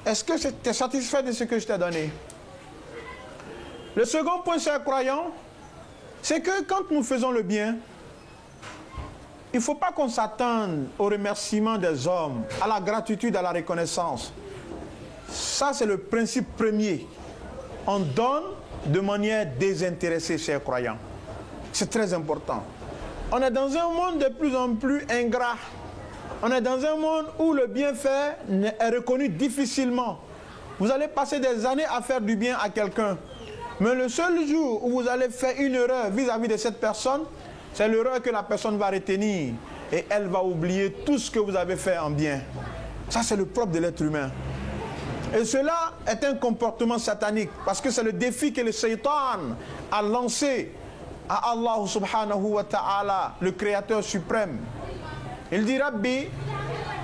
est-ce que tu es satisfait de ce que je t'ai donné? Le second point, chers croyants, c'est que quand nous faisons le bien, il ne faut pas qu'on s'attende au remerciement des hommes, à la gratitude, à la reconnaissance. Ça, c'est le principe premier. On donne de manière désintéressée, chers croyants. C'est très important. On est dans un monde de plus en plus ingrat. On est dans un monde où le bienfait est reconnu difficilement. Vous allez passer des années à faire du bien à quelqu'un. Mais le seul jour où vous allez faire une erreur vis-à-vis de cette personne, c'est l'erreur que la personne va retenir. Et elle va oublier tout ce que vous avez fait en bien. Ça, c'est le propre de l'être humain. Et cela est un comportement satanique. Parce que c'est le défi que le Shaitan a lancé à Allah subhanahu wa ta'ala, le Créateur suprême. Il dit Rabbi,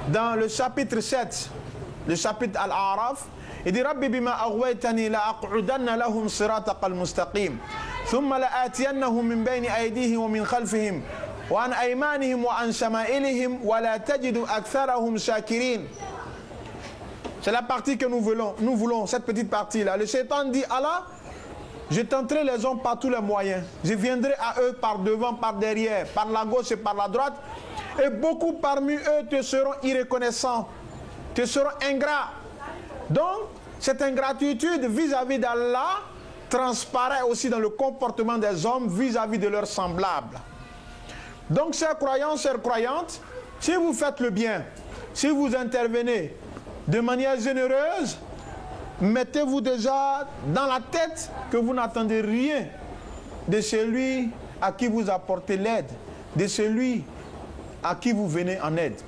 dans le chapitre 7, le chapitre Al-A'raf, il dit Rabbi bima aghwaytani la aq'udanna lahum siratakal mustaqim thumma la atiyannahum min bayni aydihim wa min khalfihim wa an aymanihim wa an shama'ilihim wa la tajidu aktharahum shakirin. C'est la partie que nous voulons, cette petite partie-là. Le Shaitan dit Allah, je tenterai les hommes par tous les moyens. Je viendrai à eux par devant, par derrière, par la gauche et par la droite. Et beaucoup parmi eux te seront irreconnaissants, te seront ingrats. Donc, cette ingratitude vis-à-vis d'Allah transparaît aussi dans le comportement des hommes vis-à-vis de leurs semblables. Donc, chers croyants, chères croyantes, si vous faites le bien, si vous intervenez de manière généreuse, mettez-vous déjà dans la tête que vous n'attendez rien de celui à qui vous apportez l'aide, de celui à qui vous venez en aide.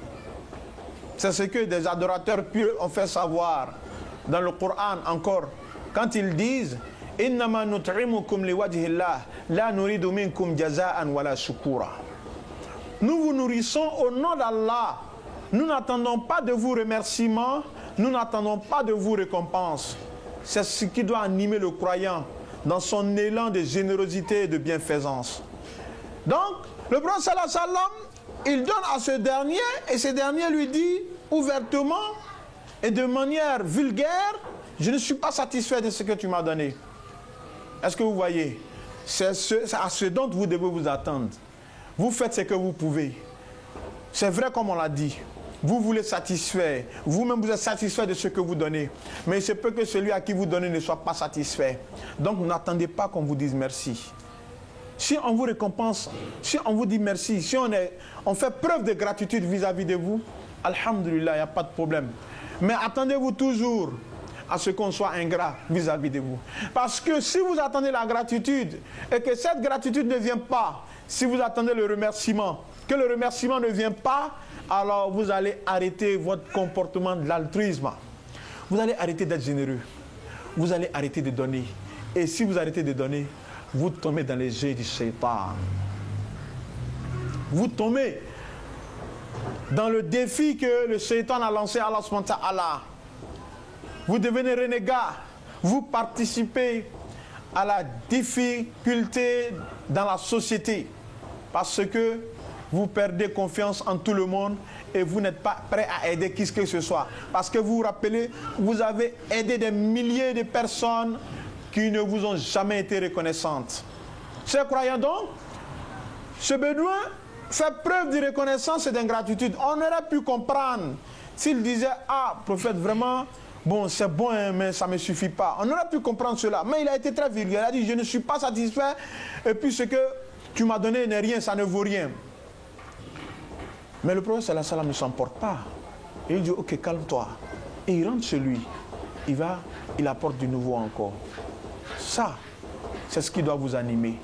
C'est ce que des adorateurs pieux ont fait savoir dans le Coran encore, quand ils disent Innama nut'imukum liwajhillah la nuridu minkum jaza'an wala shukura. Nous vous nourrissons au nom d'Allah. Nous n'attendons pas de vous remerciements, nous n'attendons pas de vous récompenses. C'est ce qui doit animer le croyant dans son élan de générosité et de bienfaisance. Donc, le prophète sallallahu alayhi wa sallam, il donne à ce dernier, et ce dernier lui dit ouvertement et de manière vulgaire, je ne suis pas satisfait de ce que tu m'as donné. Est-ce que vous voyez? C'est à ce dont vous devez vous attendre. Vous faites ce que vous pouvez. C'est vrai comme on l'a dit. Vous voulez satisfaire. Vous-même vous êtes satisfait de ce que vous donnez. Mais il se peut que celui à qui vous donnez ne soit pas satisfait. Donc n'attendez pas qu'on vous dise merci. Si on vous récompense, si on vous dit merci, si on fait preuve de gratitude vis-à-vis de vous, alhamdulillah, il n'y a pas de problème. Mais attendez-vous toujours à ce qu'on soit ingrat vis-à-vis de vous. Parce que si vous attendez la gratitude et que cette gratitude ne vient pas, si vous attendez le remerciement, que le remerciement ne vient pas, alors vous allez arrêter votre comportement de l'altruisme. Vous allez arrêter d'être généreux. Vous allez arrêter de donner. Et si vous arrêtez de donner, vous tombez dans les jeux du Shaitan. Vous tombez dans le défi que le Shaitan a lancé à Allah subhanahu wa ta'ala. Vous devenez renégat. Vous participez à la difficulté dans la société. Parce que vous perdez confiance en tout le monde et vous n'êtes pas prêt à aider qui que ce soit. Parce que vous vous rappelez, vous avez aidé des milliers de personnes qui ne vous ont jamais été reconnaissantes. Chers croyants donc, ce bédouin fait preuve de reconnaissance et d'ingratitude. On aurait pu comprendre s'il disait « Ah, prophète, vraiment, bon, c'est bon, hein, mais ça ne me suffit pas. » On aurait pu comprendre cela. Mais il a été très vulgaire. Il a dit « Je ne suis pas satisfait et puis ce que tu m'as donné n'est rien, ça ne vaut rien. » Mais le prophète sallallahu alayhi wa sallam ne s'emporte pas. Et il dit « Ok, calme-toi. » Et il rentre chez lui. Il apporte du nouveau encore. Ça, c'est ce qui doit vous animer.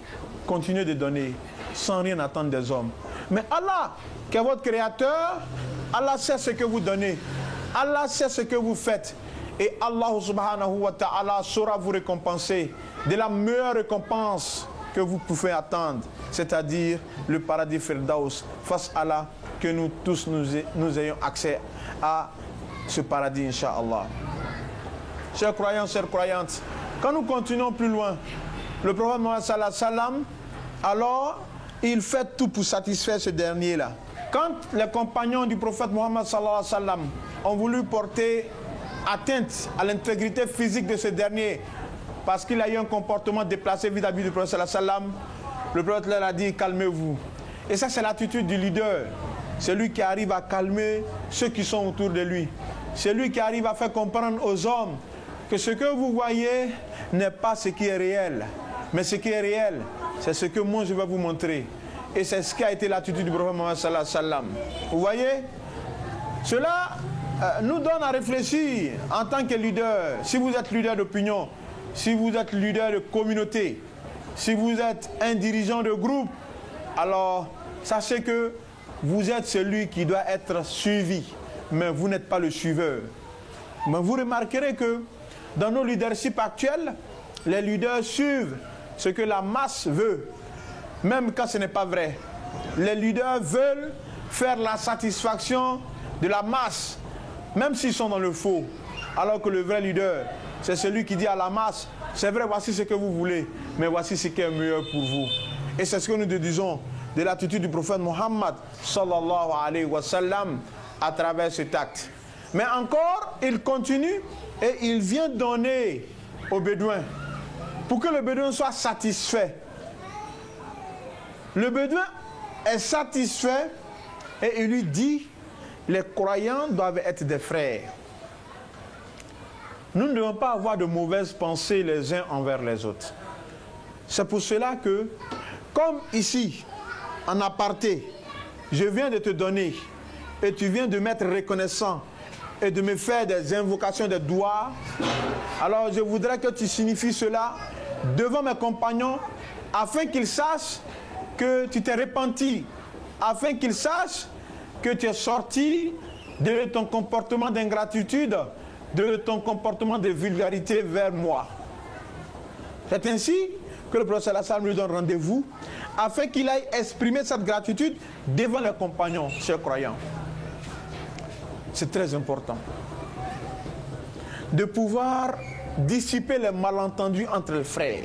Continuez de donner sans rien attendre des hommes. Mais Allah, qui est votre créateur, Allah sait ce que vous donnez. Allah sait ce que vous faites. Et Allah subhanahu wa ta'ala saura vous récompenser de la meilleure récompense que vous pouvez attendre. C'est-à-dire le paradis Firdaus. Face à Allah, que nous tous nous ayons accès à ce paradis, Inch'Allah. Chers croyants, chères croyantes, quand nous continuons plus loin, le prophète Mohammed sallallahu alayhi wa sallam, alors il fait tout pour satisfaire ce dernier-là. Quand les compagnons du prophète Mohammed sallallahu alayhi wa sallam ont voulu porter atteinte à l'intégrité physique de ce dernier parce qu'il a eu un comportement déplacé vis-à-vis du prophète sallam, le prophète leur a dit calmez-vous. Et ça c'est l'attitude du leader. C'est lui qui arrive à calmer ceux qui sont autour de lui. C'est lui qui arrive à faire comprendre aux hommes que ce que vous voyez n'est pas ce qui est réel. Mais ce qui est réel, c'est ce que moi je vais vous montrer. Et c'est ce qui a été l'attitude du prophète Mohammed sallallahu alayhi wa sallam. Vous voyez? Cela nous donne à réfléchir en tant que leader. Si vous êtes leader d'opinion, si vous êtes leader de communauté, si vous êtes un dirigeant de groupe, alors sachez que vous êtes celui qui doit être suivi, mais vous n'êtes pas le suiveur. Mais vous remarquerez que dans nos leaderships actuels, les leaders suivent ce que la masse veut, même quand ce n'est pas vrai. Les leaders veulent faire la satisfaction de la masse, même s'ils sont dans le faux. Alors que le vrai leader, c'est celui qui dit à la masse, c'est vrai, voici ce que vous voulez, mais voici ce qui est meilleur pour vous. Et c'est ce que nous déduisons de l'attitude du prophète Mohammed sallallahu alayhi wa sallam à travers cet acte. Mais encore, il continue et il vient donner au bédouin pour que le bédouin soit satisfait. Le bédouin est satisfait et il lui dit les croyants doivent être des frères. Nous ne devons pas avoir de mauvaises pensées les uns envers les autres. C'est pour cela que, comme ici, en aparté, je viens de te donner et tu viens de m'être reconnaissant et de me faire des invocations de doigts, alors je voudrais que tu signifies cela devant mes compagnons afin qu'ils sachent que tu t'es repenti, afin qu'ils sachent que tu es sorti de ton comportement d'ingratitude, de ton comportement de vulgarité vers moi. C'est ainsi que le prophète sallallahu alayhi wa sallam lui donne rendez-vous afin qu'il aille exprimer cette gratitude devant les compagnons, chers croyants. C'est très important de pouvoir dissiper les malentendus entre les frères,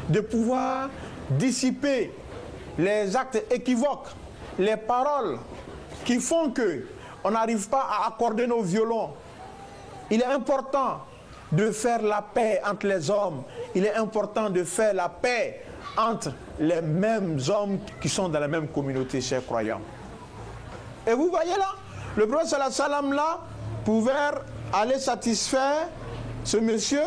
de pouvoir dissiper les actes équivoques, les paroles qui font que on n'arrive pas à accorder nos violons. Il est important de faire la paix entre les hommes. Il est important de faire la paix entre les mêmes hommes qui sont dans la même communauté, chers croyants. Et vous voyez là, le prophète sallallahu alayhi wa sallam là pouvait aller satisfaire ce monsieur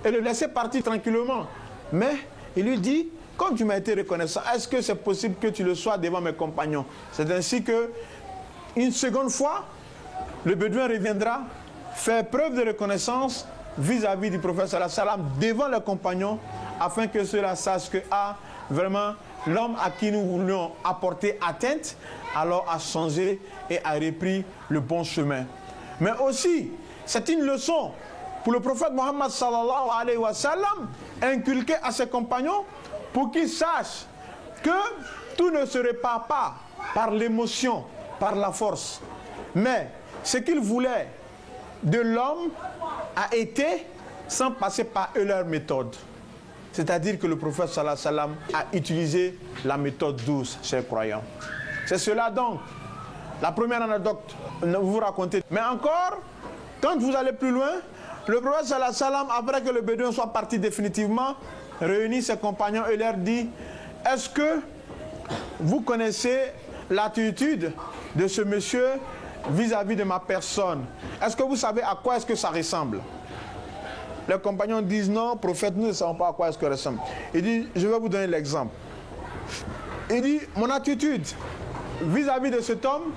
et le laisser partir tranquillement. Mais il lui dit, comme tu m'as été reconnaissant, est-ce que c'est possible que tu le sois devant mes compagnons? C'est ainsi que, une seconde fois, le bédouin reviendra faire preuve de reconnaissance vis-à-vis du prophète sallallahu alayhi wa sallam devant les compagnons, afin que ceux-là sachent que, vraiment, l'homme à qui nous voulions apporter atteinte, alors a changé et a repris le bon chemin. Mais aussi, c'est une leçon pour le prophète Mohammed sallallahu alayhi wa sallam, inculqué à ses compagnons, pour qu'ils sachent que tout ne se répare pas par l'émotion, par la force. Mais ce qu'ils voulaient de l'homme a été sans passer par eux leur méthode. C'est-à-dire que le prophète sallallahu alayhi wa sallam a utilisé la méthode douce, chers croyants. C'est cela donc, la première anecdote, vous racontez. Mais encore, quand vous allez plus loin, le prophète sallallahu alayhi wa sallam, après que le bédouin soit parti définitivement, réunit ses compagnons et leur dit, est-ce que vous connaissez l'attitude de ce monsieur vis-à-vis de ma personne? Est-ce que vous savez à quoi est-ce que ça ressemble? Les compagnons disent non, prophète, nous ne savons pas à quoi est-ce que ça ressemble. Il dit, je vais vous donner l'exemple. Il dit, mon attitude vis-à-vis de cet homme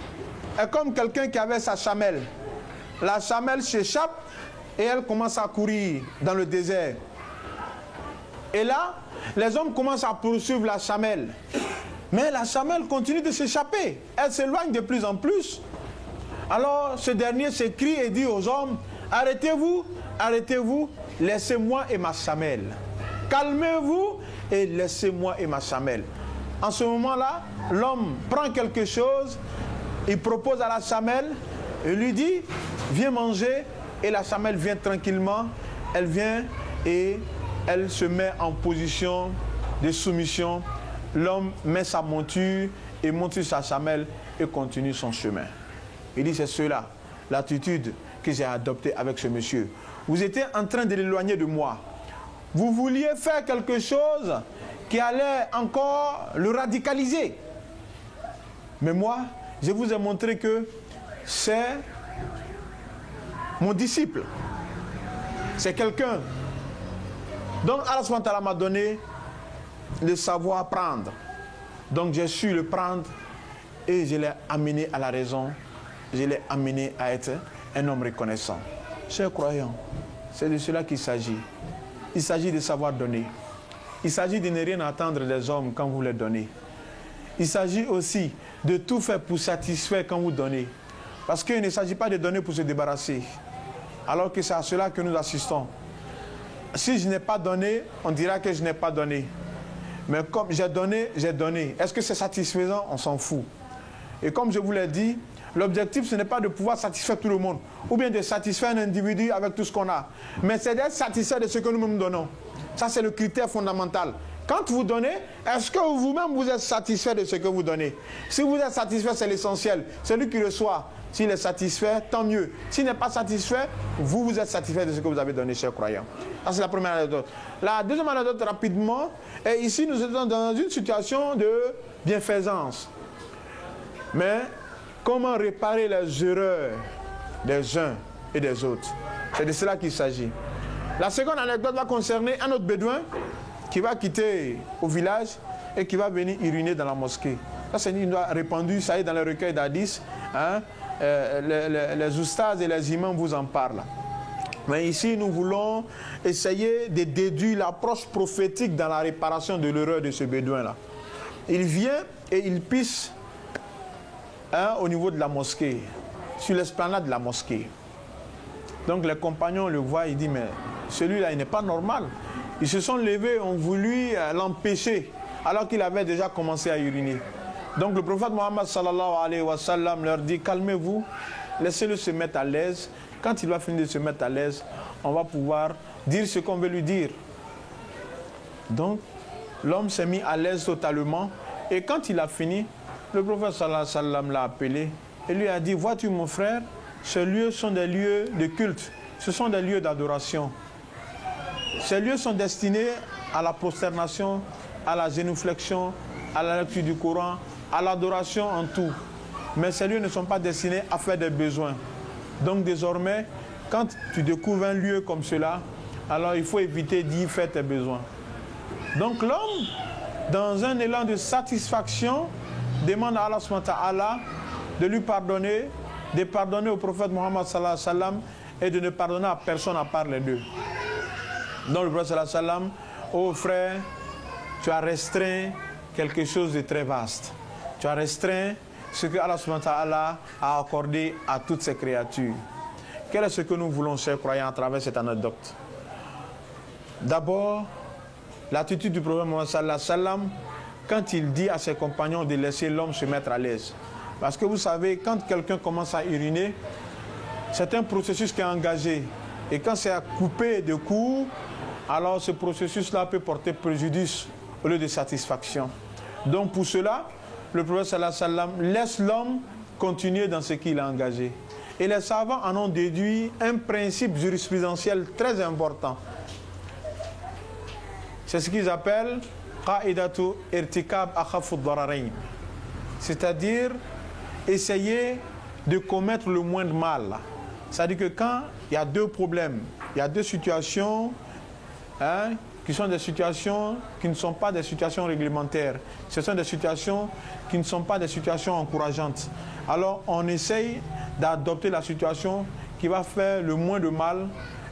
est comme quelqu'un qui avait sa chamelle. La chamelle s'échappe et elle commence à courir dans le désert. Et là, les hommes commencent à poursuivre la chamelle. Mais la chamelle continue de s'échapper. Elle s'éloigne de plus en plus. Alors, ce dernier s'écrie et dit aux hommes, arrêtez-vous, arrêtez-vous, laissez-moi et ma chamelle. Calmez-vous et laissez-moi et ma chamelle. En ce moment-là, l'homme prend quelque chose, il propose à la chamelle, et lui dit, viens manger, et la chamelle vient tranquillement, elle vient et elle se met en position de soumission. L'homme met sa monture et monte sur sa chamelle et continue son chemin. Il dit, c'est cela, l'attitude que j'ai adopté avec ce monsieur. Vous étiez en train de l'éloigner de moi. Vous vouliez faire quelque chose qui allait encore le radicaliser. Mais moi, je vous ai montré que c'est mon disciple. C'est quelqu'un. Donc Allah subhanahu wa ta'ala m'a donné le savoir prendre. Donc j'ai su le prendre et je l'ai amené à la raison. Je l'ai amené à être un homme reconnaissant. Chers croyants, c'est de cela qu'il s'agit. Il s'agit de savoir donner. Il s'agit de ne rien attendre des hommes quand vous les donnez. Il s'agit aussi de tout faire pour satisfaire quand vous donnez. Parce qu'il ne s'agit pas de donner pour se débarrasser. Alors que c'est à cela que nous assistons. Si je n'ai pas donné, on dira que je n'ai pas donné. Mais comme j'ai donné, j'ai donné. Est-ce que c'est satisfaisant? On s'en fout. Et comme je vous l'ai dit, l'objectif, ce n'est pas de pouvoir satisfaire tout le monde, ou bien de satisfaire un individu avec tout ce qu'on a. Mais c'est d'être satisfait de ce que nous-mêmes donnons. Ça, c'est le critère fondamental. Quand vous donnez, est-ce que vous-même vous êtes satisfait de ce que vous donnez? Si vous êtes satisfait, c'est l'essentiel. Celui qui reçoit, s'il est satisfait, tant mieux. S'il n'est pas satisfait, vous êtes satisfait de ce que vous avez donné, chers croyants. Ça, c'est la première anecdote. La deuxième anecdote, rapidement, est ici, nous sommes dans une situation de bienfaisance. Mais comment réparer les erreurs des uns et des autres? C'est de cela qu'il s'agit. La seconde anecdote va concerner un autre bédouin qui va quitter au village et qui va venir uriner dans la mosquée. Ça, c'est une histoire répandue, ça y est, dans les recueils d'Hadith. Hein? Les oustas et les imams vous en parlent. Mais ici, nous voulons essayer de déduire l'approche prophétique dans la réparation de l'erreur de ce bédouin-là. Il vient et il pisse au niveau de la mosquée, sur l'esplanade de la mosquée. Donc les compagnons le voient, ils disent, mais celui-là, il n'est pas normal. Ils se sont levés, ont voulu l'empêcher, alors qu'il avait déjà commencé à uriner. Donc le prophète Mohammed sallallahu alayhi wa sallam leur dit, calmez-vous, laissez-le se mettre à l'aise. Quand il va finir de se mettre à l'aise, on va pouvoir dire ce qu'on veut lui dire. Donc l'homme s'est mis à l'aise totalement, et quand il a fini, le prophète sallallahu alayhi wa sallam l'a appelé et lui a dit, vois-tu mon frère, ces lieux sont des lieux de culte, ce sont des lieux d'adoration. Ces lieux sont destinés à la prosternation, à la génuflexion, à la lecture du Coran, à l'adoration en tout. Mais ces lieux ne sont pas destinés à faire des besoins. Donc désormais, quand tu découvres un lieu comme cela, alors il faut éviter d'y faire tes besoins. Donc l'homme, dans un élan de satisfaction, demande à Allah subhanahu wa ta'ala de lui pardonner, de pardonner au prophète Mohammed sallallahu alayhi wa sallam et de ne pardonner à personne à part les deux. Donc le prophète sallallahu alayhi wa sallam, oh frère, tu as restreint quelque chose de très vaste. Tu as restreint ce que Allah subhanahu wa ta'ala a accordé à toutes ces créatures. Quel est ce que nous voulons, chers croyants, à travers cette anecdote? D'abord, l'attitude du prophète Mohammed sallallahu alayhi wa sallam quand il dit à ses compagnons de laisser l'homme se mettre à l'aise. Parce que vous savez, quand quelqu'un commence à uriner, c'est un processus qui est engagé. Et quand c'est à couper de coups, alors ce processus-là peut porter préjudice au lieu de satisfaction. Donc pour cela, le prophète sallallahu alayhi wa sallam laisse l'homme continuer dans ce qu'il a engagé. Et les savants en ont déduit un principe jurisprudentiel très important. C'est ce qu'ils appellent qa'idatu irtikab akhafu ad-dararayn. C'est-à-dire essayer de commettre le moins de mal. C'est-à-dire que quand il y a deux problèmes, il y a deux situations qui sont des situations qui ne sont pas des situations réglementaires. Ce sont des situations qui ne sont pas des situations encourageantes. Alors on essaye d'adopter la situation qui va faire le moins de mal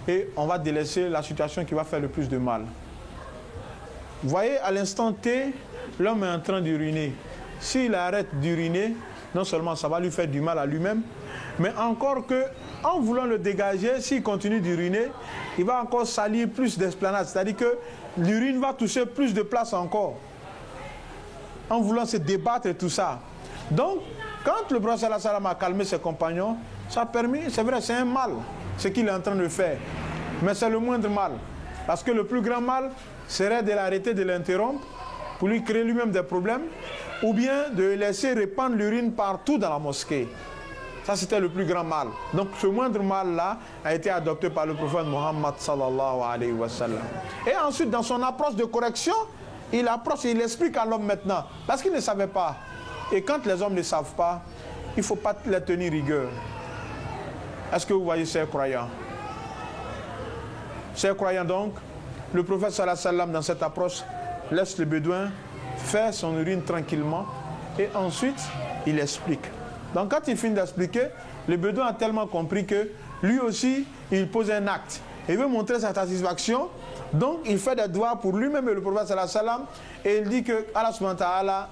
et on va délaisser la situation qui va faire le plus de mal. Vous voyez, à l'instant T, l'homme est en train d'uriner. S'il arrête d'uriner, non seulement ça va lui faire du mal à lui-même, mais encore que, en voulant le dégager, s'il continue d'uriner, il va encore salir plus d'esplanade. C'est-à-dire que l'urine va toucher plus de place encore. En voulant se débattre et tout ça. Donc, quand le prophète sallallahu alayhi wa sallam a calmé ses compagnons, ça a permis, c'est vrai, c'est un mal, ce qu'il est en train de faire. Mais c'est le moindre mal. Parce que le plus grand mal serait de l'arrêter, de l'interrompre, pour lui créer lui-même des problèmes, ou bien de laisser répandre l'urine partout dans la mosquée. Ça, c'était le plus grand mal. Donc, ce moindre mal-là a été adopté par le prophète Mohammed sallallahu alayhi wa sallam. Et ensuite, dans son approche de correction, il explique à l'homme maintenant. Parce qu'il ne savait pas. Et quand les hommes ne savent pas, il ne faut pas les tenir rigueur. Est-ce que vous voyez ces croyants? Ces croyants donc, le prophète sallallahu alayhi wa sallam, dans cette approche, laisse le bédouin faire son urine tranquillement et ensuite, il explique. Donc quand il finit d'expliquer, le bédouin a tellement compris que lui aussi, il pose un acte. Il veut montrer sa satisfaction, donc il fait des doigts pour lui-même et le prophète sallallahu alayhi wa sallam et il dit que Allah subhanahu wa ta'ala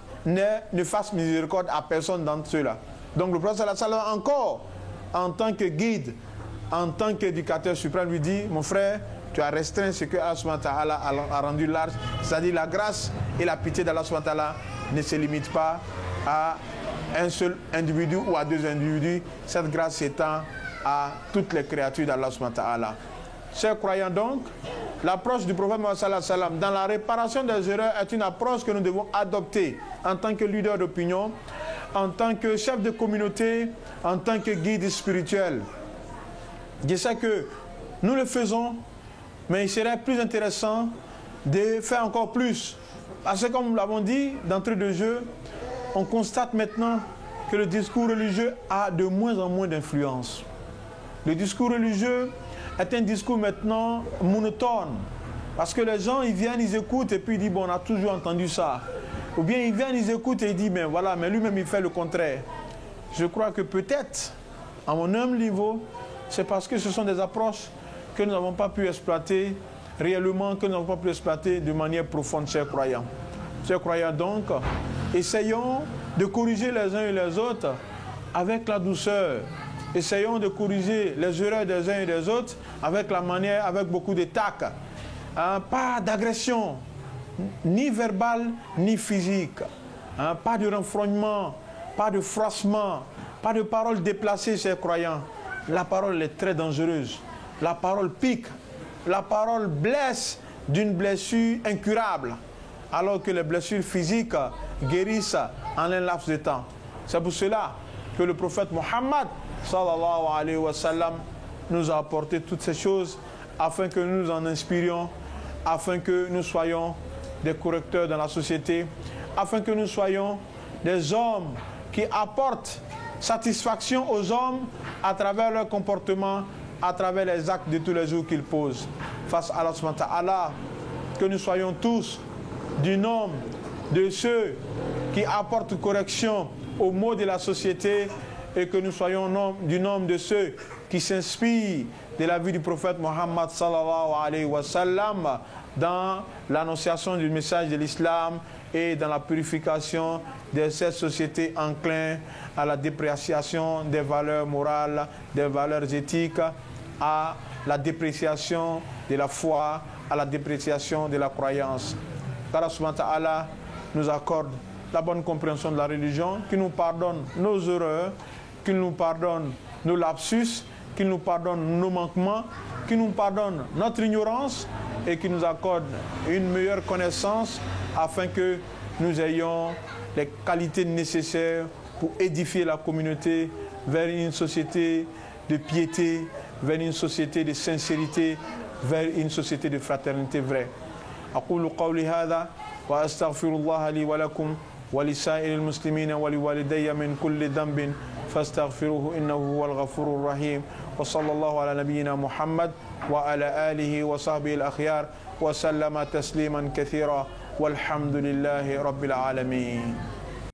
ne fasse miséricorde à personne d'entre ceux-là. Donc le prophète sallallahu alayhi wa sallam encore, en tant que guide, en tant qu'éducateur suprême, lui dit, mon frère, tu as restreint ce que Allah subhanahu wa ta'ala a rendu large, c'est-à-dire la grâce et la pitié d'Allah subhanahu wa ta'ala ne se limitent pas à un seul individu ou à deux individus, cette grâce s'étend à toutes les créatures d'Allah subhanahu wa ta'ala. Chers croyants donc, l'approche du prophète Mohammed sallallahu alayhi wa sallam dans la réparation des erreurs est une approche que nous devons adopter en tant que leader d'opinion, en tant que chef de communauté, en tant que guide spirituel. Je sais que nous le faisons, mais il serait plus intéressant de faire encore plus. Parce que comme nous l'avons dit, d'entrée de jeu, on constate maintenant que le discours religieux a de moins en moins d'influence. Le discours religieux est un discours maintenant monotone. Parce que les gens, ils viennent, ils écoutent et puis ils disent, bon, on a toujours entendu ça. Ou bien ils viennent, ils écoutent et ils disent, mais voilà, mais lui-même, il fait le contraire. Je crois que peut-être, à mon humble niveau, c'est parce que ce sont des approches que nous n'avons pas pu exploiter réellement, que nous n'avons pas pu exploiter de manière profonde, chers croyants. Chers croyants donc, essayons de corriger les uns et les autres avec la douceur. Essayons de corriger les erreurs des uns et des autres avec la manière, avec beaucoup de tact. Pas d'agression, ni verbale, ni physique. Pas de renfrognement, pas de froissement, pas de paroles déplacées, chers croyants. La parole est très dangereuse. La parole pique. La parole blesse d'une blessure incurable. Alors que les blessures physiques guérissent en un laps de temps. C'est pour cela que le prophète Mohammed sallallahu alayhi wa sallam nous a apporté toutes ces choses afin que nous nous en inspirions, afin que nous soyons des correcteurs dans la société, afin que nous soyons des hommes qui apportent satisfaction aux hommes à travers leur comportement, à travers les actes de tous les jours qu'ils posent. Face à Allah subhanahu wa ta'ala, que nous soyons tous du nombre de ceux qui apportent correction aux maux de la société et que nous soyons du nombre de ceux qui s'inspirent de la vie du prophète Mohammed sallallahu alayhi wa sallam dans l'annonciation du message de l'islam et dans la purification de cette société enclin à la dépréciation des valeurs morales, des valeurs éthiques, à la dépréciation de la foi, à la dépréciation de la croyance. Allah subhanahu wa ta'ala nous accorde la bonne compréhension de la religion, qu'il nous pardonne nos erreurs, qu'il nous pardonne nos lapsus, qu'il nous pardonne nos manquements, qu'il nous pardonne notre ignorance et qu'il nous accorde une meilleure connaissance afin que nous ayons les qualités nécessaires pour édifier la communauté vers une société de piété, vers une société de sincérité, vers une société de fraternité vraie. أقول قولي هذا وأستغفر الله لي ولكم ولسائر المسلمين ولوالدي من كل ذنب فاستغفروه إنه هو الغفور الرحيم وصلى الله على نبينا محمد وعلى آله وصحبه الأخيار وسلم تسليما كثيرا والحمد لله رب العالمين.